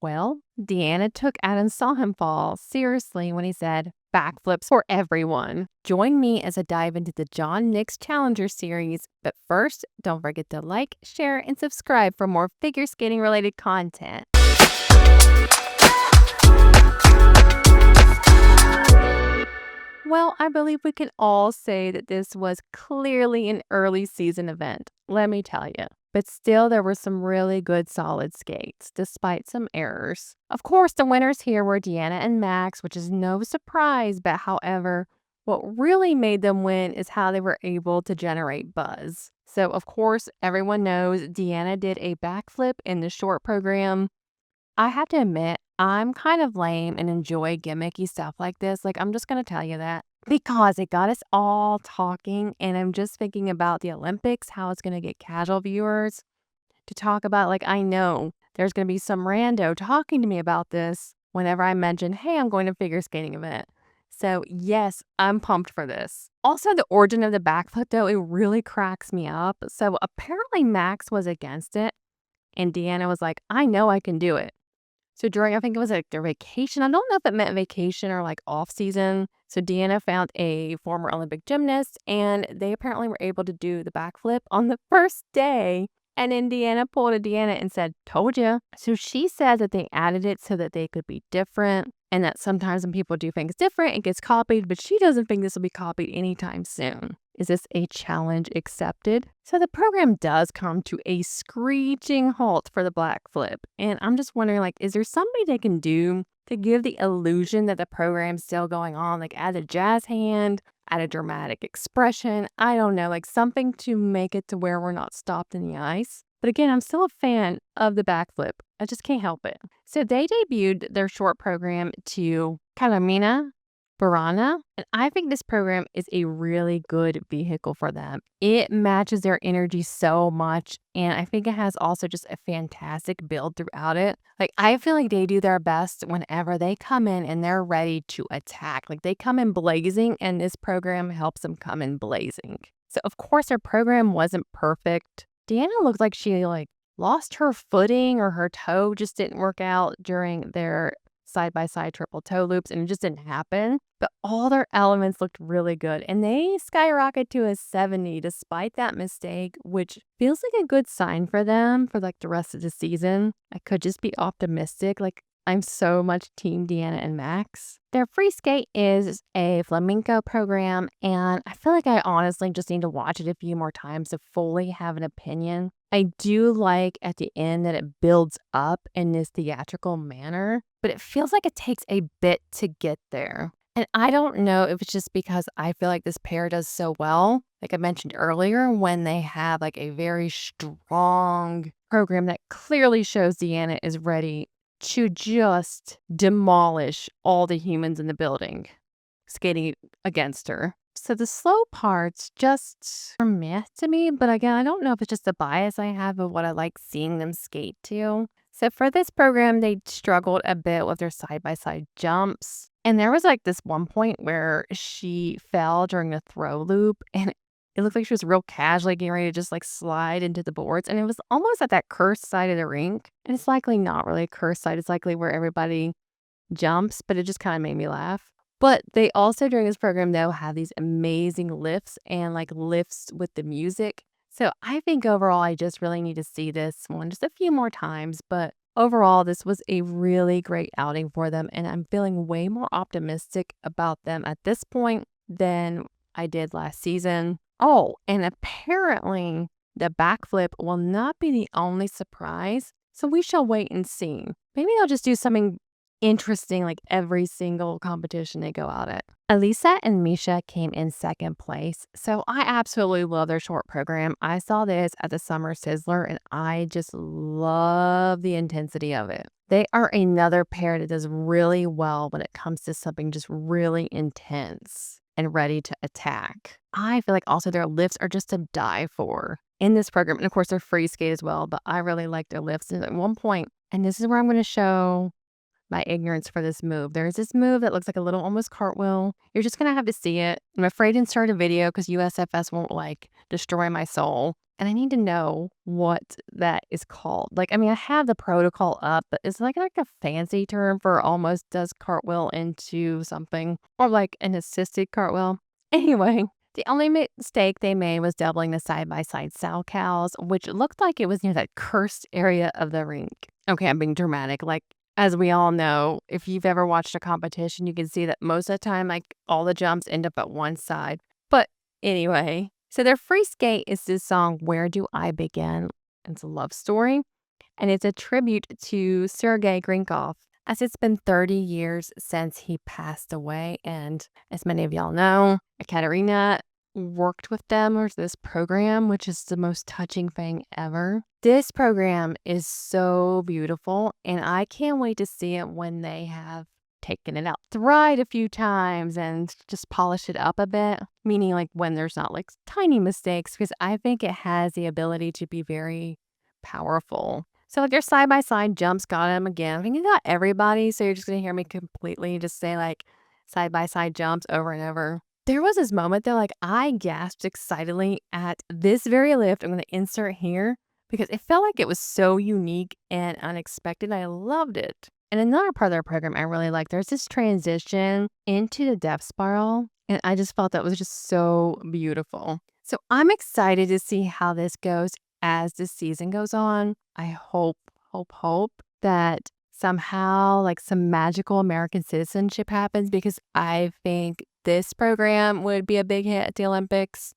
Well, Deanna took Adam saw him fall seriously when he said, backflips for everyone. Join me as I dive into the John Nix Challenger series. But first, don't forget to like, share, and subscribe for more figure skating related content. Well, I believe we can all say that this was clearly an early season event, let me tell you. But still, there were some really good solid skates, despite some errors. Of course, the winners here were Deanna and Max, which is no surprise, but however, what really made them win is how they were able to generate buzz. So, of course, everyone knows Deanna did a backflip in the short program. I have to admit, I'm kind of lame and enjoy gimmicky stuff like this. Like, I'm just going to tell you that because it got us all talking. And I'm just thinking about the Olympics, how it's going to get casual viewers to talk about. Like, I know there's going to be some rando talking to me about this whenever I mention, hey, I'm going to a figure skating event. So, yes, I'm pumped for this. Also, the origin of the backflip, though, it really cracks me up. So, apparently, Max was against it. And Deanna was like, I know I can do it. So during, I think it was like their vacation. I don't know if it meant vacation or like off season. So Deanna found a former Olympic gymnast and they apparently were able to do the backflip on the first day. And then Deanna pulled a Deanna and said, told ya. So she said that they added it so that they could be different and that sometimes when people do things different, it gets copied, but she doesn't think this will be copied anytime soon. Is this a challenge accepted? So the program does come to a screeching halt for the black flip. And I'm just wondering, like, is there something they can do to give the illusion that the program's still going on? Like add a jazz hand, add a dramatic expression. I don't know, like something to make it to where we're not stopped in the ice. But again, I'm still a fan of the backflip. I just can't help it. So they debuted their short program to Kalamina Barana, and I think this program is a really good vehicle for them. It matches their energy so much, and I think it has also just a fantastic build throughout it. Like, I feel like they do their best whenever they come in and they're ready to attack. Like, they come in blazing, and this program helps them come in blazing. So, of course, their program wasn't perfect. Deanna looked like she, lost her footing or her toe just didn't work out during their side-by-side triple toe loops, and it just didn't happen. But all their elements looked really good, and they skyrocketed to a 70 despite that mistake, which feels like a good sign for them for, the rest of the season. I could just be optimistic. I'm so much team Deanna and Max. Their free skate is a flamenco program, and I feel like I honestly just need to watch it a few more times to fully have an opinion. I do like at the end that it builds up in this theatrical manner, but it feels like it takes a bit to get there. And I don't know if it's just because I feel like this pair does so well, like I mentioned earlier, when they have a very strong program that clearly shows Deanna is ready to just demolish all the humans in the building skating against her. So the slow parts just are meh to me, but again, I don't know if it's just a bias I have of what I like seeing them skate to. So for this program, they struggled a bit with their side-by-side jumps. And there was this one point where she fell during the throw loop and it looked like she was real casually getting ready to just slide into the boards. And it was almost at that cursed side of the rink. And it's likely not really a cursed side. It's likely where everybody jumps, but it just kind of made me laugh. But they also, during this program, though, have these amazing lifts and lifts with the music. So I think overall, I just really need to see this one just a few more times. But overall, this was a really great outing for them. And I'm feeling way more optimistic about them at this point than I did last season. Oh, and apparently the backflip will not be the only surprise. So we shall wait and see. Maybe they'll just do something interesting every single competition they go out at. Alisa and Misha came in second place. So I absolutely love their short program. I saw this at the Summer Sizzler and I just love the intensity of it. They are another pair that does really well when it comes to something just really intense and ready to attack. I feel like also their lifts are just to die for in this program. And of course, they're free skate as well, but I really like their lifts. And at one point, and this is where I'm going to show my ignorance for this move. There's this move that looks like a little almost cartwheel. You're just going to have to see it. I'm afraid to start a video because USFS won't destroy my soul. And I need to know what that is called. Like, I mean, I have the protocol up, but it's like a fancy term for almost does cartwheel into something or like an assisted cartwheel. Anyway, the only mistake they made was doubling the side-by-side sow cows, which looked like it was near that cursed area of the rink. Okay, I'm being dramatic. Like, as we all know, if you've ever watched a competition, you can see that most of the time, like, all the jumps end up at one side. But anyway, so their free skate is this song, Where Do I Begin? It's a love story, and it's a tribute to Sergei Grinkov, as it's been 30 years since he passed away. And as many of y'all know, Ekaterina worked with them or this program, which is the most touching thing ever. This program is so beautiful, and I can't wait to see it when they have taken it out to ride a few times and just polish it up a bit, meaning like when there's not like tiny mistakes, because I think it has the ability to be very powerful. So like your side-by-side jumps got him again. I think it got everybody, so you're just going to hear me completely just say like side-by-side jumps over and over. There was this moment though, like I gasped excitedly at this very lift. I'm going to insert here because it felt like it was so unique and unexpected. I loved it. And another part of their program I really like, there's this transition into the depth spiral, and I just felt that was just so beautiful. So I'm excited to see how this goes as the season goes on. I hope that somehow like some magical American citizenship happens, because I think this program would be a big hit at the Olympics.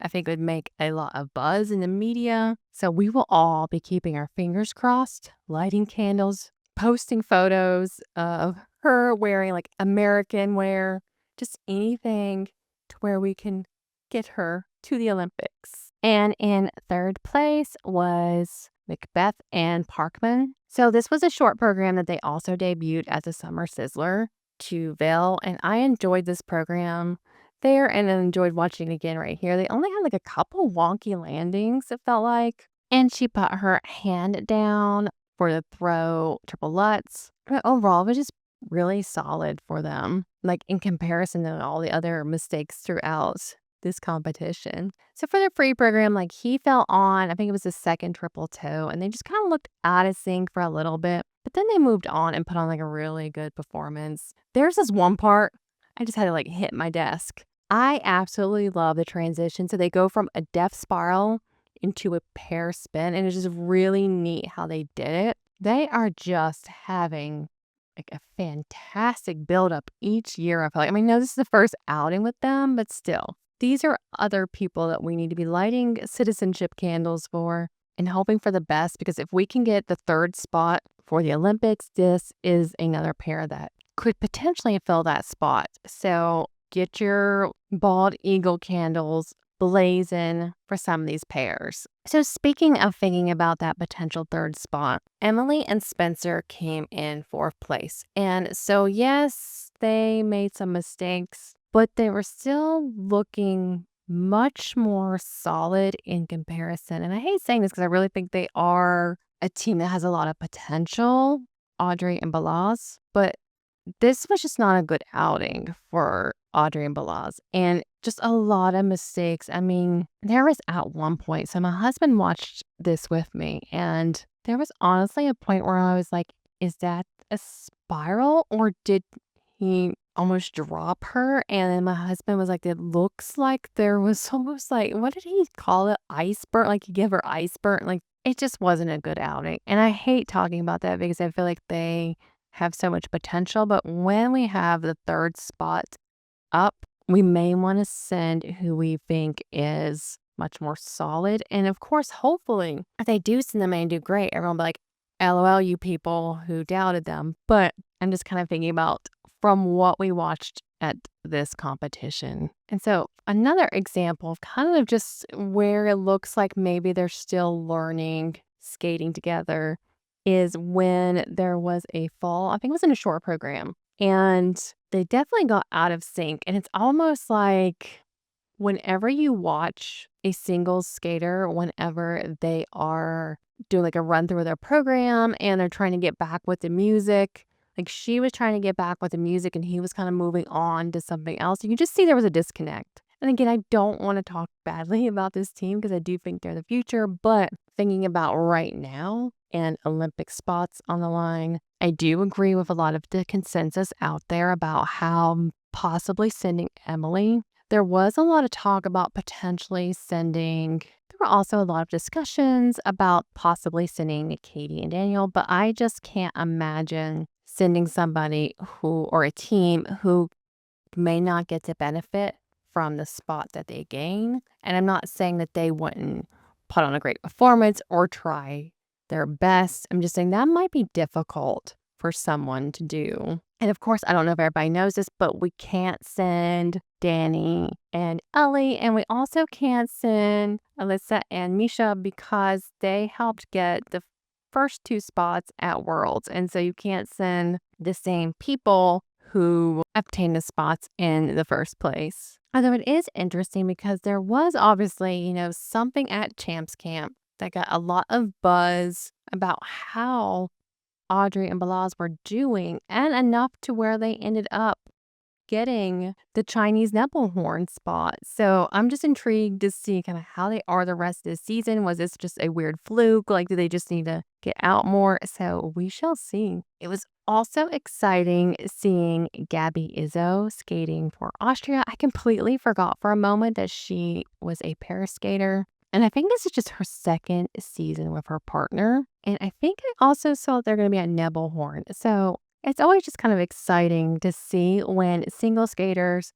I think it would make a lot of buzz in the media. So we will all be keeping our fingers crossed, lighting candles, posting photos of her wearing like American wear, just anything to where we can get her to the Olympics. And in third place was McBeath and Parkman. So this was a short program that they also debuted as a summer sizzler to Vail, and I enjoyed this program there and I enjoyed watching it again right here. They only had like a couple wonky landings, it felt like, and she put her hand down for the throw triple lutz. But overall, it was just really solid for them, like in comparison to all the other mistakes throughout this competition. So for the free program, like he fell on, I think it was the second triple toe, and they just kind of looked out of sync for a little bit, but then they moved on and put on like a really good performance. There's this one part, I just had to like hit my desk. I absolutely love the transition. So they go from a depth spiral into a pair spin, and it's just really neat how they did it. They are just having like a fantastic build-up each year. I feel like, I mean, no, this is the first outing with them, but still, these are other people that we need to be lighting citizenship candles for and hoping for the best, because if we can get the third spot for the Olympics, this is another pair that could potentially fill that spot. So get your bald eagle candles blazing for some of these pairs. So speaking of thinking about that potential third spot, Emily and Spencer came in fourth place. And so yes, they made some mistakes, but they were still looking much more solid in comparison. And I hate saying this because I really think they are a team that has a lot of potential, Audrey and Balazs, but this was just not a good outing for Audrey and Balazs, and just a lot of mistakes. I mean, there was at one point, so my husband watched this with me, and there was honestly a point where I was like, is that a spiral or did he almost drop her? And then my husband was like, it looks like there was almost like, what did he call it? Ice burn? Like you give her ice burn? Like it just wasn't a good outing. And I hate talking about that because I feel like they have so much potential, but when we have the third spot up, we may want to send who we think is much more solid. And of course, hopefully, if they do send them and do great, everyone will be like, LOL, you people who doubted them. But I'm just kind of thinking about from what we watched at this competition. And so another example of kind of just where it looks like maybe they're still learning skating together is when there was a fall. I think it was in a short program, and they definitely got out of sync. And it's almost like whenever you watch a singles skater, whenever they are doing like a run through their program and they're trying to get back with the music, like she was trying to get back with the music and he was kind of moving on to something else. You can just see there was a disconnect. And again, I don't want to talk badly about this team because I do think they're the future, but thinking about right now and Olympic spots on the line, I do agree with a lot of the consensus out there about how possibly sending Emily. There was a lot of talk about potentially sending. There were also a lot of discussions about possibly sending Katie and Daniil, but I just can't imagine sending somebody or a team who may not get to benefit from the spot that they gain. And I'm not saying that they wouldn't put on a great performance or try their best. I'm just saying that might be difficult for someone to do. And of course, I don't know if everybody knows this, but we can't send Danny and Ellie, and we also can't send Alisa and Misha because they helped get the first 2 spots at Worlds. And so you can't send the same people who obtained the spots in the first place. Although it is interesting because there was obviously, something at Champs Camp that got a lot of buzz about how Audrey and Balazs were doing, and enough to where they ended up getting the Chinese Nebelhorn spot. So I'm just intrigued to see kind of how they are the rest of the season. Was this just a weird fluke? Like, do they just need to get out more? So we shall see. It was also exciting seeing Gabby Izzo skating for Austria. I completely forgot for a moment that she was a pair skater. And I think this is just her second season with her partner. And I think I also saw that they're going to be at Nebelhorn. So it's always just kind of exciting to see when single skaters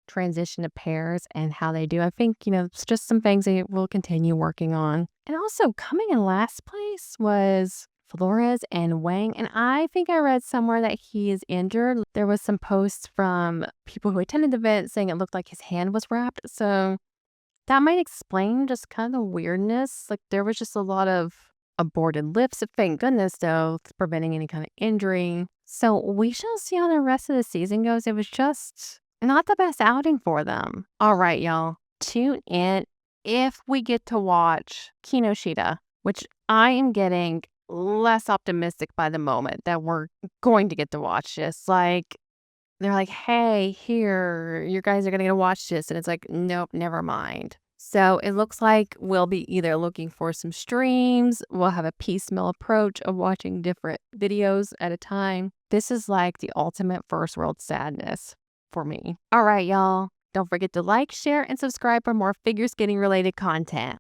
transition to pairs and how they do. I think, it's just some things they will continue working on. And also coming in last place was Flores and Wang. And I think I read somewhere that he is injured. There was some posts from people who attended the event saying it looked like his hand was wrapped. So that might explain just kind of the weirdness. Like, there was just a lot of aborted lifts. Thank goodness, though, it's preventing any kind of injury. So we shall see how the rest of the season goes. It was just not the best outing for them. All right, y'all. Tune in if we get to watch Kinoshita, which I am getting less optimistic by the moment that we're going to get to watch this. Like, they're like, hey, here, you guys are going to get to watch this. And it's like, nope, never mind. So it looks like we'll be either looking for some streams, we'll have a piecemeal approach of watching different videos at a time. This is like the ultimate first world sadness for me. All right, y'all. Don't forget to like, share, and subscribe for more figure skating related content.